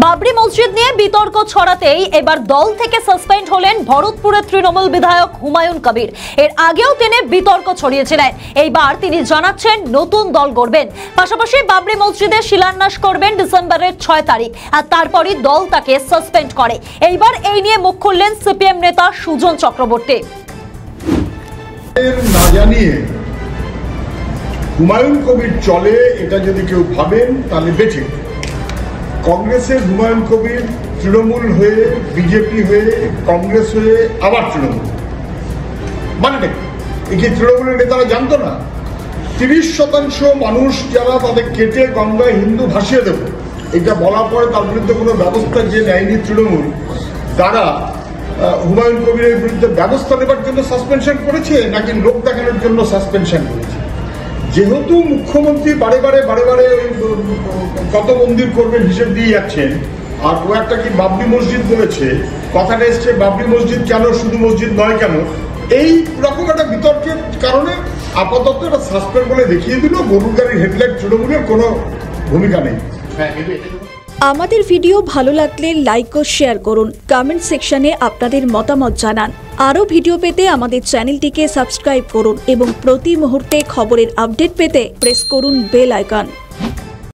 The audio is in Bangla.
বাবরি মসজিদ নিয়ে বিতর্ক ছড়াতেই এবার দল থেকে সাসপেন্ড হলেন ভরতপুরের তৃণমূল বিধায়ক হুমায়ুন কবির। এর আগেও তিনি বিতর্ক ছড়িয়েছিলেন। এইবার তিনি জানাচ্ছেন নতুন দল গড়বেন, পাশাপাশি বাবরি মসজিদে শিলান্যাস করবেন ডিসেম্বরের 6 তারিখ, আর তারপরই দল তাকে সাসপেন্ড করে। এইবার এই নিয়ে মুখ খুললেন সিপিএম নেতা সুজন চক্রবর্তী। না জানিয়ে হুমায়ুন কবির চলে এটা যদি কেউ ভাবেন তাহলে বেঠিক। কংগ্রেসের হুমায়ুন কবির তৃণমূল হয়ে, বিজেপি হয়ে, কংগ্রেস হয়ে আবার তৃণমূল, মানে কি তৃণমূলের নেতারা জানতো না 30% মানুষ যারা তাদের কেটে গঙ্গায় হিন্দু ভাসিয়ে দেব এটা বলার পরে তার বিরুদ্ধে কোনো ব্যবস্থা যে নেয়নি তৃণমূল, তারা হুমায়ুন কবিরের বিরুদ্ধে ব্যবস্থা নেবার জন্য সাসপেনশন করেছে নাকি লোক দেখানোর জন্য সাসপেনশন করেছে। যেহেতু মুখ্যমন্ত্রী বারে বারে কত মন্দির করবেন হিসেব দিয়ে যাচ্ছেন, আর ও একটা কি বাবরি মসজিদ বলেছে, কথাটা এসছে বাবরি মসজিদ কেন, শুধু মসজিদ নয় কেন, এই রকম একটা বিতর্কের কারণে আপাতত এটা সাসপেন্ড বলে দেখিয়ে দিল। গরুর গাড়ির হেডলাইট তৃণমূলের কোনো ভূমিকা নেই। আমাদের ভিডিও ভালো লাগলে লাইক ও শেয়ার করুন, কমেন্ট সেকশনে আপনাদের মতামত জানান। আরও ভিডিও পেতে আমাদের চ্যানেলটিকে সাবস্ক্রাইব করুন এবং প্রতি মুহূর্তে খবরের আপডেট পেতে প্রেস করুন বেল আইকন।